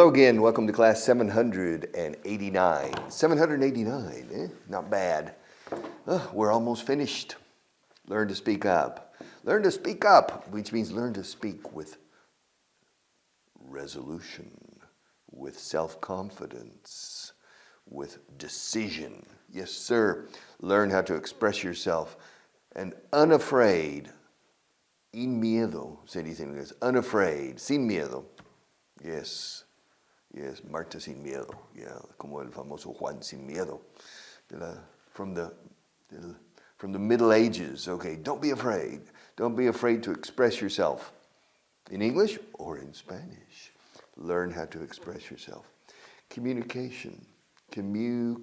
Hello again. Welcome to class 789. 789, eh? Not bad. We're almost finished. Learn to speak up. Learn to speak up, which means learn to speak with resolution, with self-confidence, with decision. Yes, sir. Learn how to express yourself. And unafraid. Sin miedo, se dice en inglés. Unafraid, sin miedo. Yes. Yes, Marta sin miedo. Yeah, como el famoso Juan sin miedo. From the Middle Ages. Okay, don't be afraid. Don't be afraid to express yourself. In English or in Spanish. Learn how to express yourself. Communication. Mu,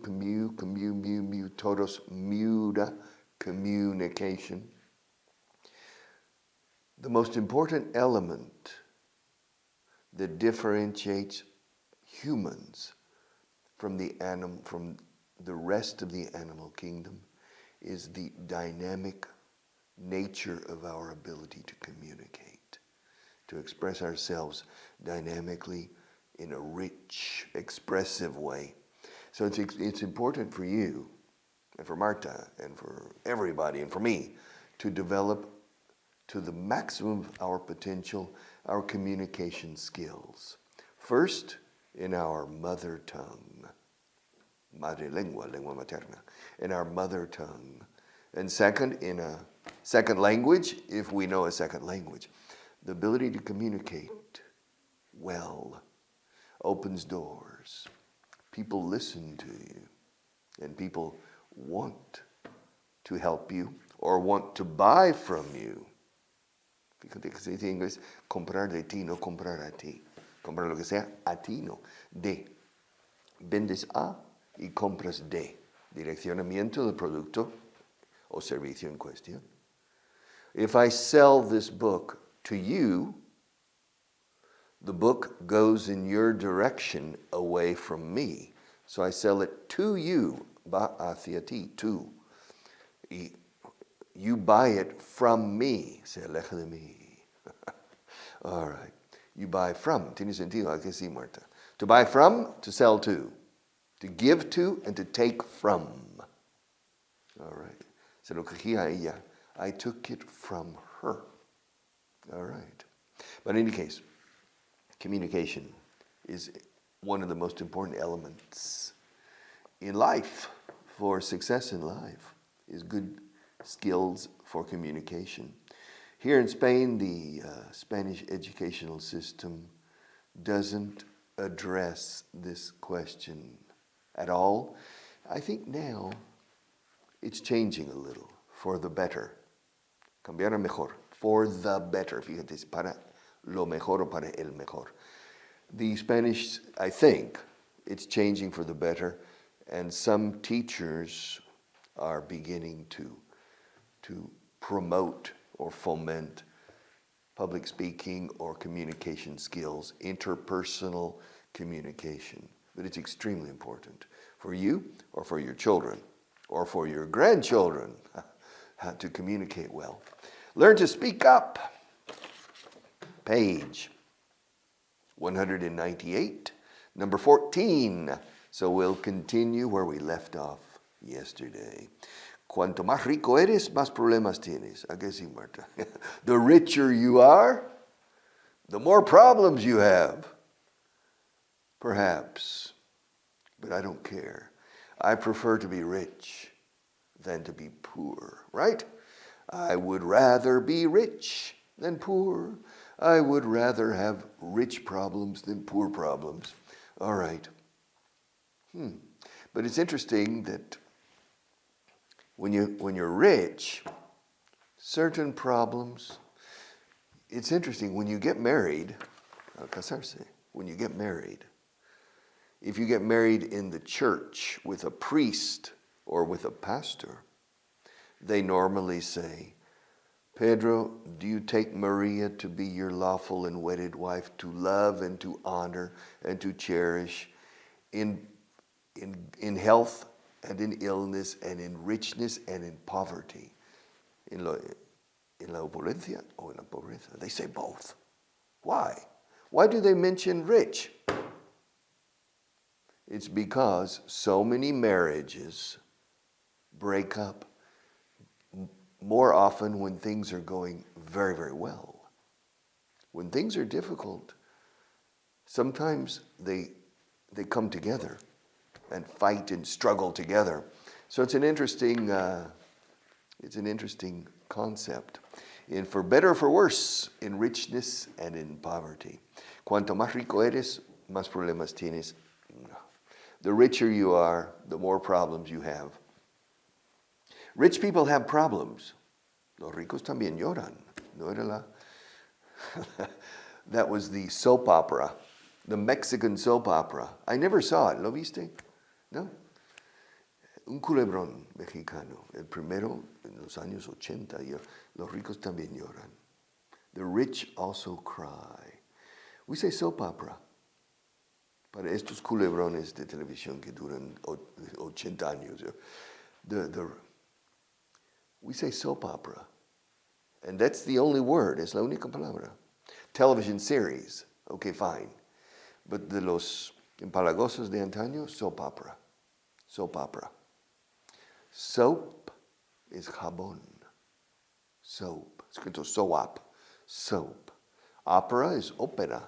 todos, muda, communication. The most important element that differentiates humans from the rest of the animal kingdom is the dynamic nature of our ability to communicate, to express ourselves dynamically in a rich, expressive way. So it's important for you, and for Marta, and for everybody, and for me, to develop to the maximum of our potential, our communication skills. First, in our mother tongue, madre lengua, lengua materna, in our mother tongue. And second, in a second language, if we know a second language. The ability to communicate well opens doors. People listen to you, and people want to help you or want to buy from you. Fíjate que se dice en inglés, comprar de ti, no comprar a ti. Comprar lo que sea, a ti no. De. Vendes a y compras de. Direccionamiento del producto o servicio en cuestión. If I sell this book to you, the book goes in your direction away from me. So I sell it to you, va hacia ti, tú. Y you buy it from me, se aleja de mí. All right. You buy from. Tiene sentido, ¿a que sí, Marta? To buy from, to sell to. To give to, and to take from. All right. Se lo cogí a ella. I took it from her. All right. But in any case, communication is one of the most important elements in life. For success in life is good skills for communication. Here in Spain, the Spanish educational system doesn't address this question at all. I think now it's changing a little for the better. Cambiar a mejor. For the better. Fíjate, es para lo mejor o para el mejor. The Spanish, I think, it's changing for the better, and some teachers are beginning to promote or foment public speaking or communication skills, interpersonal communication. But it's extremely important for you or for your children or for your grandchildren how to communicate well. Learn to speak up. Page 198, number 14. So we'll continue where we left off yesterday. Cuanto más rico eres, más problemas tienes. ¿A qué sí, Marta? The richer you are, the more problems you have. Perhaps, but I don't care. I prefer to be rich than to be poor, right? I would rather be rich than poor. I would rather have rich problems than poor problems. All right. But it's interesting that when you're rich, certain problems, it's interesting, when you get married, casarse, when you get married, if you get married in the church with a priest or with a pastor, they normally say, Pedro, do you take Maria to be your lawful and wedded wife, to love and to honor and to cherish in health and in illness and in richness and in poverty? En la opulencia o en la pobreza. They say both. Why? Why do they mention rich? It's because so many marriages break up more often when things are going very, very well. When things are difficult, sometimes they come together and fight and struggle together. So it's an interesting concept. And for better or for worse, in richness and in poverty. Cuanto más rico eres, más problemas tienes. The richer you are, the more problems you have. Rich people have problems. Los ricos también lloran. No era la... That was the soap opera, the Mexican soap opera. I never saw it. ¿Lo viste? No. Un culebrón mexicano. El primero en los años 80. Los ricos también lloran. The rich also cry. We say soap opera. Para estos culebrones de televisión que duran 80 años. We say soap opera. And that's the only word. Es la única palabra. Television series. Okay, fine. But de los empalagosos de antaño, soap opera. Soap opera. Soap is jabón. Soap. Escrito soap. Soap. Opera is ópera.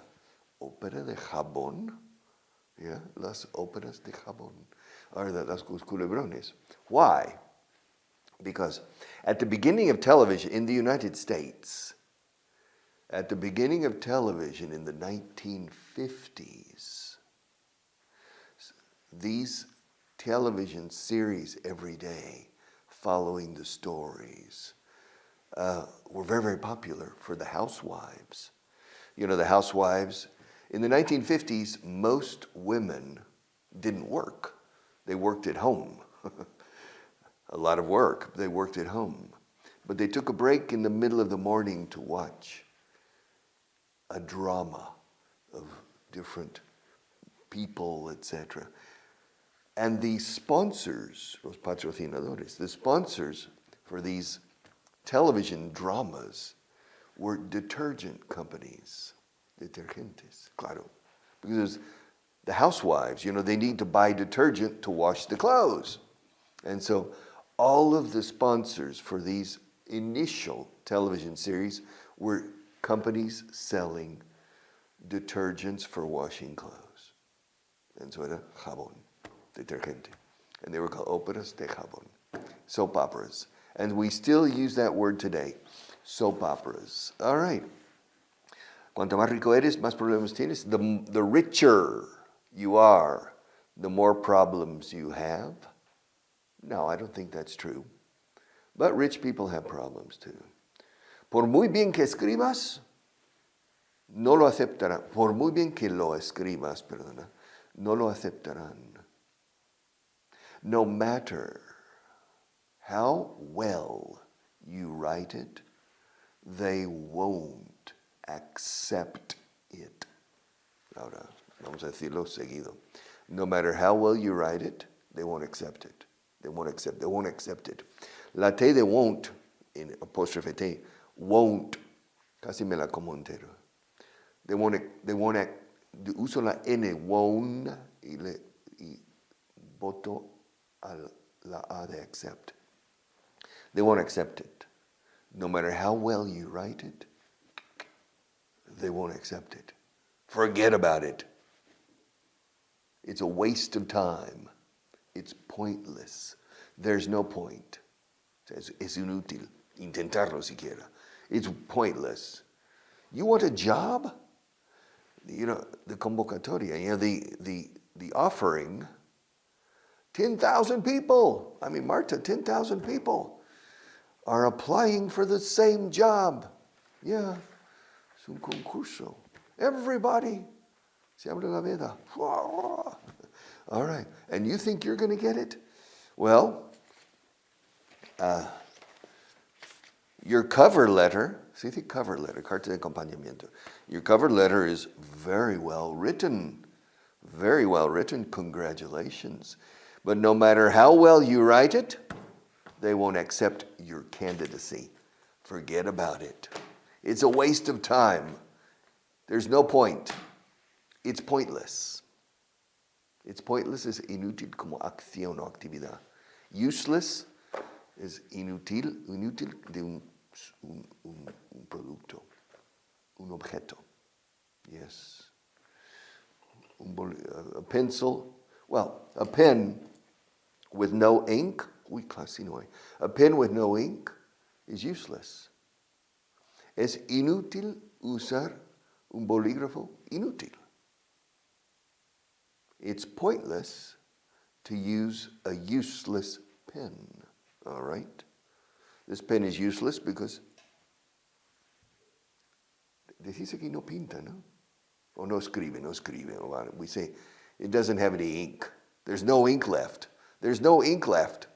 Ópera de jabón. Yeah, las óperas de jabón. Or los culebrones. Why? Because at the beginning of television in the United States, at the beginning of television in the 1950s, these television series every day following the stories were very, very popular for the housewives. You know, the housewives, in the 1950s, most women didn't work. They worked at home. A lot of work. They worked at home. But they took a break in the middle of the morning to watch a drama of different people, etc. And the sponsors, los patrocinadores, the sponsors for these television dramas were detergent companies, detergentes, claro. Because the housewives, you know, they need to buy detergent to wash the clothes. And so all of the sponsors for these initial television series were companies selling detergents for washing clothes. And so era jabón, detergente. And they were called óperas de jabón, soap operas. And we still use that word today, soap operas. All right. Cuanto más rico eres, más problemas tienes. The richer you are, the more problems you have. No, I don't think that's true. But rich people have problems too. Por muy bien que escribas, no lo aceptarán. Por muy bien que lo escribas, perdona, no lo aceptarán. No matter how well you write it, they won't accept it. Ahora, vamos a decirlo seguido. No matter how well you write it, they won't accept it. They won't accept it. La T de won't, in apostrophe T, won't, casi me la como entero. They won't, uso la N, won't, y boto a la A de accept. They won't accept it. No matter how well you write it, they won't accept it. Forget about it. It's a waste of time. It's pointless. There's no point. Es inútil intentarlo siquiera. It's pointless. You want a job? You know, the convocatoria, you know, the offering, 10,000 people. I mean, Marta, 10,000 people are applying for the same job. Yeah, es un concurso. Everybody. Se abre la veda. All right. And you think you're going to get it? Well, your cover letter, see the cover letter, carta de acompañamiento. Your cover letter is very well written. Very well written. Congratulations. But no matter how well you write it, they won't accept your candidacy. Forget about it. It's a waste of time. There's no point. It's pointless. It's pointless es inútil como acción o actividad. Useless es inútil de un producto, un objeto. Yes. A pencil, well, a pen with no ink, a pen with no ink is useless. Es inútil usar un bolígrafo, inútil. It's pointless to use a useless pen, all right? This pen is useless because dice que no pinta, ¿no? O no escribe. We say it doesn't have any ink. There's no ink left. There's no ink left.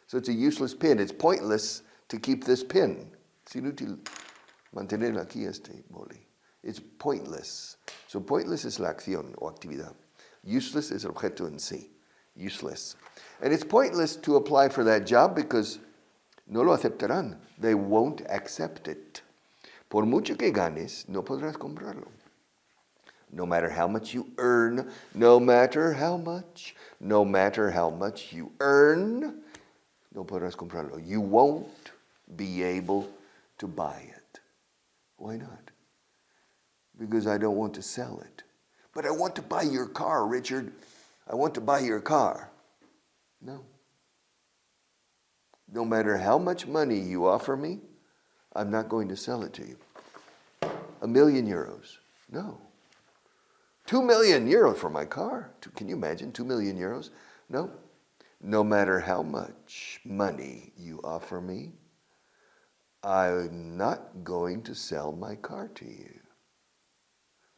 So it's a useless pen. It's pointless to keep this pen. Es inútil mantener aquí este boli. It's pointless. So pointless es la acción o actividad. Useless is el objeto en sí. Useless. And it's pointless to apply for that job because no lo aceptarán. They won't accept it. Por mucho que ganes, no podrás comprarlo. No matter how much you earn, no matter how much you earn, no podrás comprarlo. You won't be able to buy it. Why not? Because I don't want to sell it. But I want to buy your car, Richard. I want to buy your car. No. No matter how much money you offer me, I'm not going to sell it to you. €1 million. No. 2 million euros for my car. Can you imagine 2 million euros? No. No matter how much money you offer me, I'm not going to sell my car to you.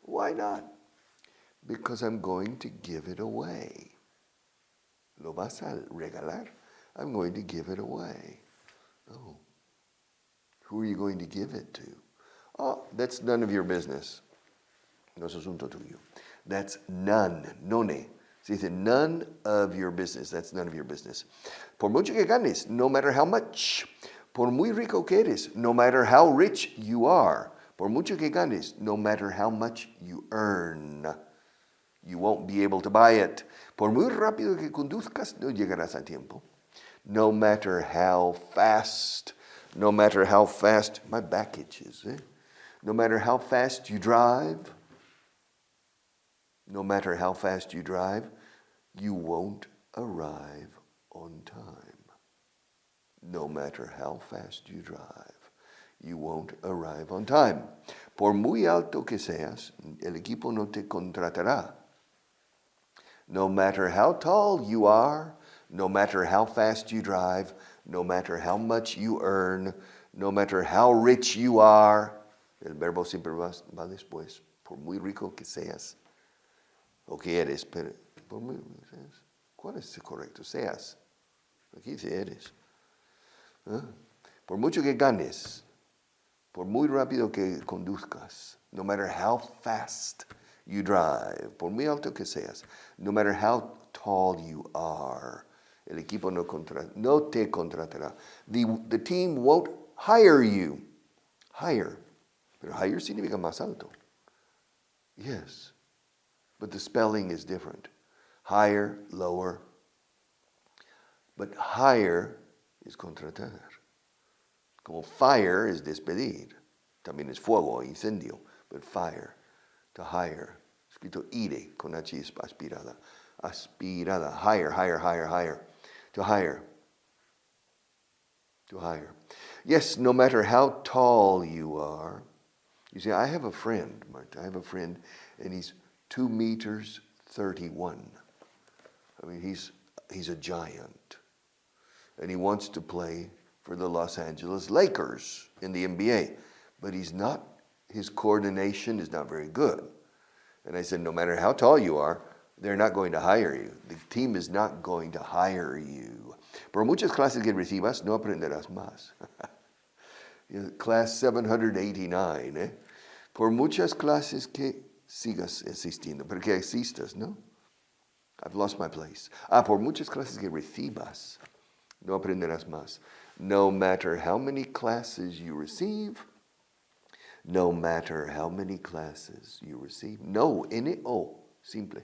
Why not? Because I'm going to give it away. ¿Lo vas a regalar? I'm going to give it away. Oh. Who are you going to give it to? Oh, that's none of your business. No es asunto tuyo. That's none. Se dice none of your business. That's none of your business. Por mucho que ganes, no matter how much. Por muy rico que eres, no matter how rich you are. Por mucho que ganes, no matter how much you earn. You won't be able to buy it. Por muy rápido que conduzcas, no llegarás a tiempo. No matter how fast, my back itches. No matter how fast you drive, you won't arrive on time. No matter how fast you drive, you won't arrive on time. Por muy alto que seas, el equipo no te contratará. No matter how tall you are, no matter how fast you drive, no matter how much you earn, no matter how rich you are, el verbo siempre va después. Por muy rico que seas, o que eres, pero por muy seas. ¿Cuál es el correcto? Seas. Aquí dice eres. Por mucho que ganes, por muy rápido que conduzcas, no matter how fast you drive, por muy alto que seas, no matter how tall you are, el equipo no te contratará. The team won't hire you. Hire. Pero hire significa más alto. Yes. But the spelling is different. Higher, lower. But hire is contratar. Como fire es despedir. También es fuego, incendio. But fire, to hire. Escrito ire con H aspirada. Aspirada. Hire. To hire. To hire. Yes, no matter how tall you are. You see, I have a friend, Marta. I have a friend, and he's 2 meters 31. I mean, he's a giant. And he wants to play for the Los Angeles Lakers in the NBA. But his coordination is not very good. And I said, no matter how tall you are, they're not going to hire you. The team is not going to hire you. Por muchas clases que recibas, no aprenderás más. Class 789, Por muchas clases que sigas existiendo, porque existas, ¿no? I've lost my place. Por muchas clases que recibas, no aprenderás más. No matter how many classes you receive, no matter how many classes you receive. No, N-O, simple.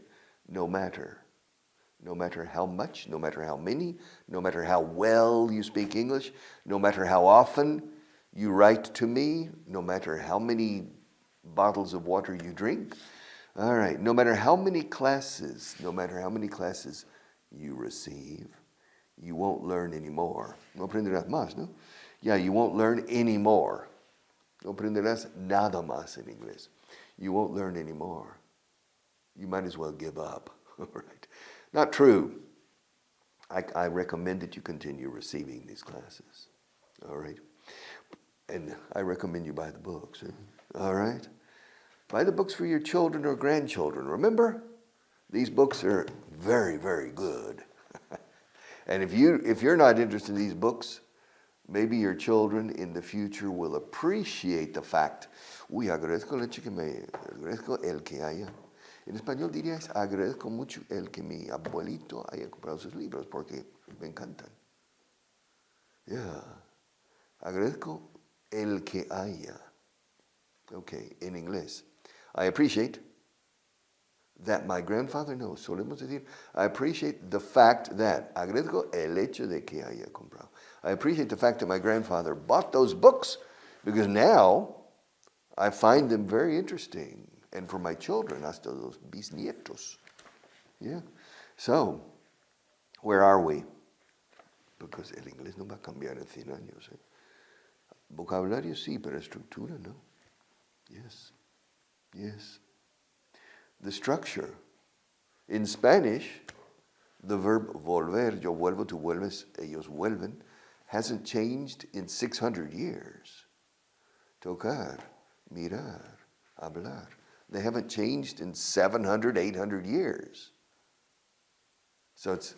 No matter. No matter how much, no matter how many, no matter how well you speak English, no matter how often you write to me, no matter how many bottles of water you drink. All right, no matter how many classes you receive, you won't learn anymore. No aprenderás más, ¿no? Yeah, you won't learn anymore. No aprenderás nada más en inglés. You won't learn anymore. You might as well give up. All right. Not true. I recommend that you continue receiving these classes. All right. And I recommend you buy the books. All right. Buy the books for your children or grandchildren. Remember, these books are very, very good. And if you're not interested in these books, maybe your children in the future will appreciate the fact. Uy, agradezco el que haya. En español dirías, agradezco mucho el que mi abuelito haya comprado sus libros porque me encantan. Yeah. Agradezco el que haya. Okay, in inglés. I appreciate that my grandfather knows. Solemos decir, I appreciate the fact that. Agradezco el hecho de que haya comprado. I appreciate the fact that my grandfather bought those books because now I find them very interesting. And for my children, hasta los bisnietos. Yeah. So, where are we? Because el inglés no va a cambiar en 100 años. Vocabulario sí, pero estructura no. Yes. Yes. The structure. In Spanish, the verb volver, yo vuelvo, tú vuelves, ellos vuelven, hasn't changed in 600 years. Tocar, mirar, hablar. They haven't changed in 700, 800 years. So it's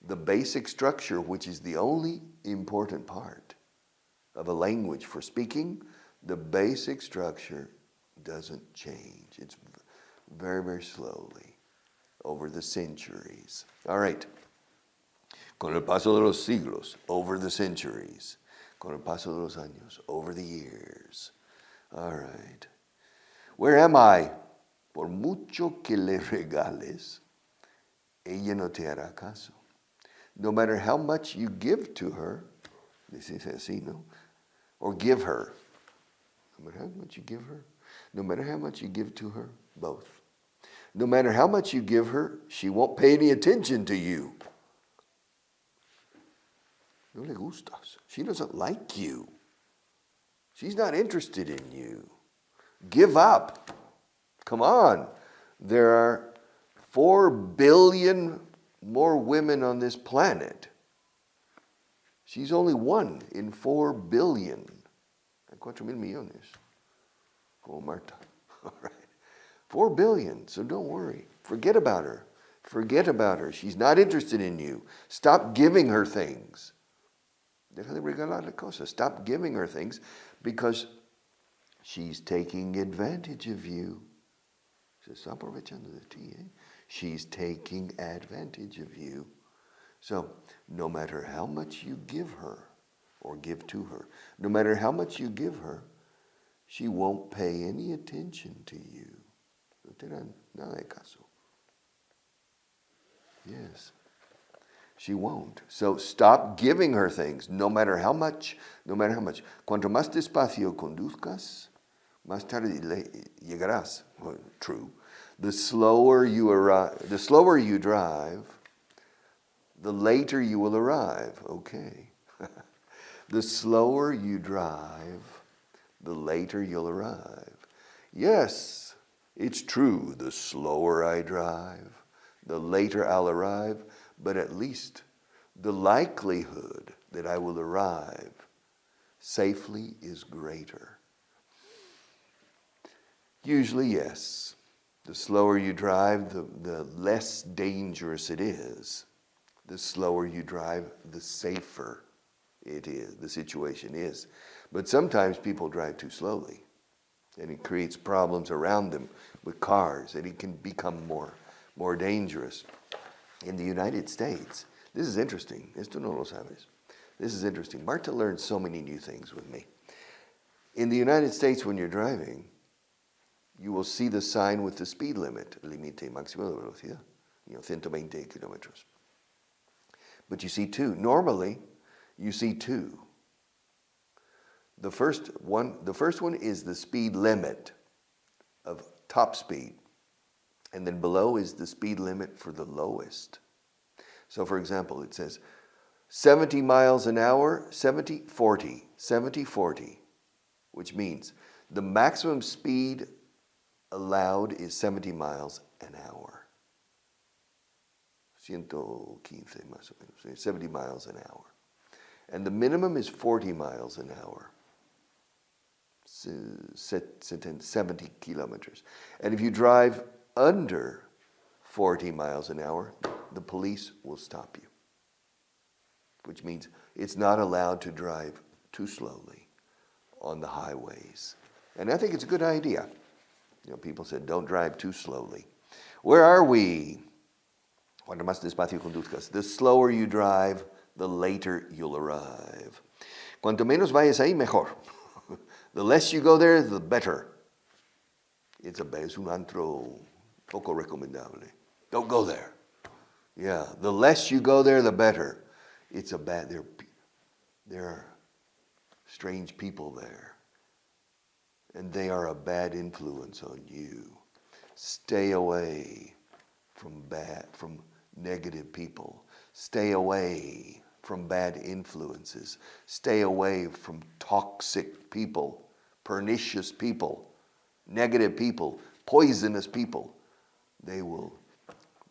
the basic structure, which is the only important part of a language for speaking. The basic structure doesn't change. It's very, very slowly over the centuries. All right. Con el paso de los siglos, over the centuries. Con el paso de los años, over the years. All right. Where am I? Por mucho que le regales, ella no te hará caso. No matter how much you give to her, this is así, ¿no? Or give her. No matter how much you give her. No matter how much you give to her, both. No matter how much you give her, she won't pay any attention to you. No le gustas. She doesn't like you. She's not interested in you. Give up. Come on. There are 4 billion more women on this planet. She's only one in 4 billion. 4,000 millones. Como Marta. All right. 4 billion, so don't worry. Forget about her. Forget about her. She's not interested in you. Stop giving her things. Deja de regalarle cosas. Stop giving her things because she's taking advantage of you. Se está aprovechando de ti, eh? She's taking advantage of you. So, no matter how much you give her or give to her, no matter how much you give her, she won't pay any attention to you. No te hará nada de caso. Yes. She won't. So stop giving her things, no matter how much, no matter how much. Cuanto más despacio conduzcas, más tarde llegarás. Well, true. The slower you drive, the later you will arrive. Okay. The slower you drive, the later you'll arrive. Yes, it's true. The slower I drive, the later I'll arrive, but at least the likelihood that I will arrive safely is greater. Usually, yes. The slower you drive, the less dangerous it is. The slower you drive, the safer it is, the situation is. But sometimes people drive too slowly, and it creates problems around them with cars, and it can become more dangerous. In the United States, this is interesting. Esto no lo sabes. This is interesting. Marta learned so many new things with me. In the United States, when you're driving, you will see the sign with the speed limit, límite máximo de velocidad. 120 kilómetros. But you see two. Normally, you see two. The first one is the speed limit of top speed. And then below is the speed limit for the lowest. So for example, it says 70 miles an hour, 70-40, 70-40, which means the maximum speed allowed is 70 miles an hour. 115 más o menos, 70 miles an hour. And the minimum is 40 miles an hour. 70 kilometers. And if you drive under 40 miles an hour, the police will stop you. Which means it's not allowed to drive too slowly on the highways. And I think it's a good idea. People said, don't drive too slowly. Where are we? Cuanto más despacio conduzcas. The slower you drive, the later you'll arrive. Cuanto menos vayas ahí, mejor. The less you go there, the better. Es un antro poco recomendable. Don't go there. Yeah, the less you go there, the better. There are strange people there. And they are a bad influence on you. Stay away from negative people. Stay away from bad influences. Stay away from toxic people, pernicious people, negative people, poisonous people. They will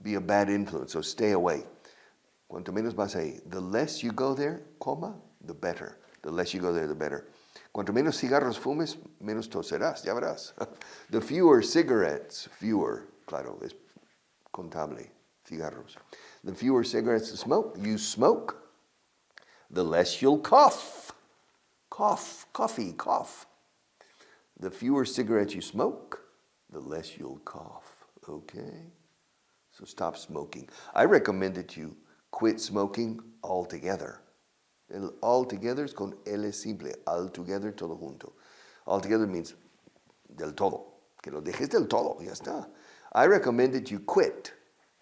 be a bad influence, so stay away. Cuanto menos vas ahí. The less you go there, the better. The less you go there, the better. Cuanto menos cigarros fumes, menos toserás, ya verás. The fewer cigarettes, claro, es contable, cigarros. The fewer cigarettes you smoke, the less you'll cough. Cough. The fewer cigarettes you smoke, the less you'll cough. Okay? So stop smoking. I recommend that you quit smoking altogether. El altogether es con L simple. Altogether, todo junto. Altogether means del todo. Que lo dejes del todo, ya está. I recommend that you quit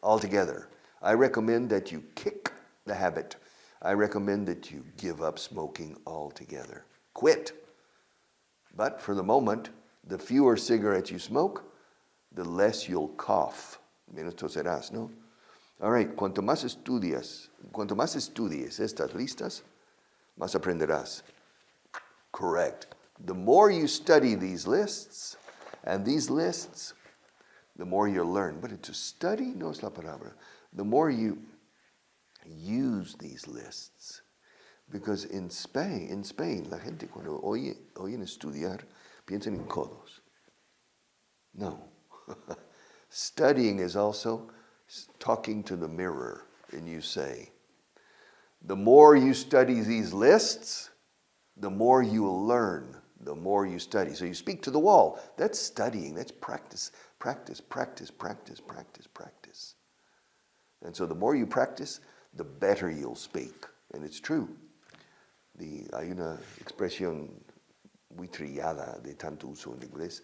altogether. I recommend that you kick the habit. I recommend that you give up smoking altogether. Quit. But for the moment, the fewer cigarettes you smoke, the less you'll cough. Menos toserás, ¿no? All right, cuanto más estudies estas listas, más aprenderás. Correct. The more you study these lists, and these lists, the more you'll learn. But to study no es la palabra. The more you use these lists. Because in Spain, la gente cuando oyen estudiar, piensan en codos. No. Studying is also talking to the mirror, and you say, the more you study these lists, the more you will learn, the more you study. So you speak to the wall. That's studying. That's practice. And so the more you practice, the better you'll speak. And it's true. Hay una expresión muy trillada de tanto uso en inglés.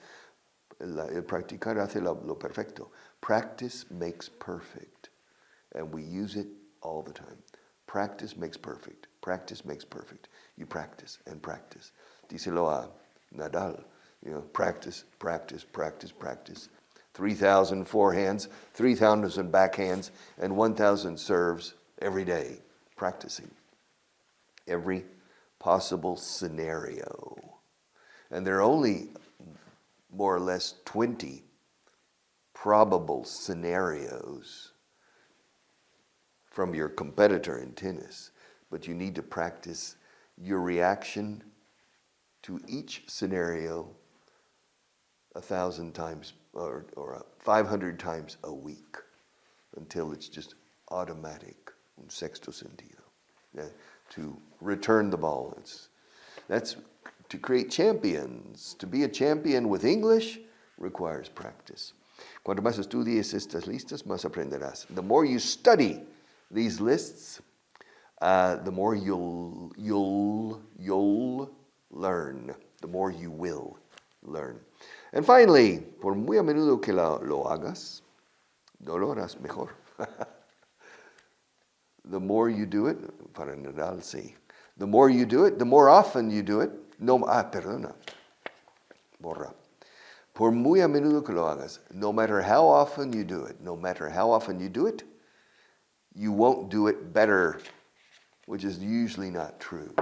El practicar hace lo perfecto. Practice makes perfect. And we use it all the time. Practice makes perfect. Practice makes perfect. You practice and practice. Díselo a Nadal. Practice. 3,000 forehands, 3,000 backhands, and 1,000 serves every day. Practicing. Every possible scenario. And there are only more or less 20 probable scenarios from your competitor in tennis, but you need to practice your reaction to each scenario 1,000 times or 500 times a week until it's just automatic, un sexto sentido. To return the ball. That's to create champions. To be a champion with English requires practice. Cuanto más estudies estas listas, más aprenderás. The more you study these lists, the more you'll learn. The more you will learn. And finally, por muy a menudo que lo hagas, no lo harás mejor. The more you do it, para general, sí. The more you do it, the more often you do it. No, perdona. Borra. Por muy a menudo que lo hagas, no matter how often you do it, you won't do it better, which is usually not true.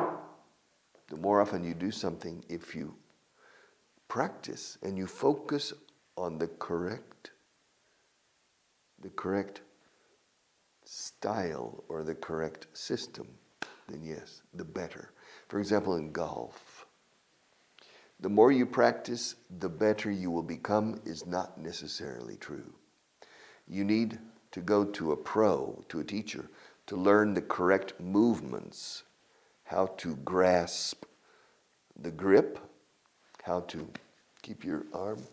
The more often you do something, if you practice and you focus on the correct style or the correct system, then yes, the better. For example, in golf, the more you practice, the better you will become is not necessarily true. You need to go to a pro, to a teacher, to learn the correct movements, how to grasp the grip, how to keep your arm,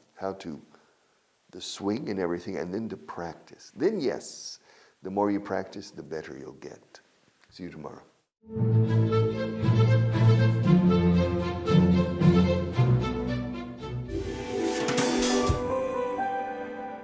the swing and everything, and then to practice. Then yes, the more you practice, the better you'll get. See you tomorrow.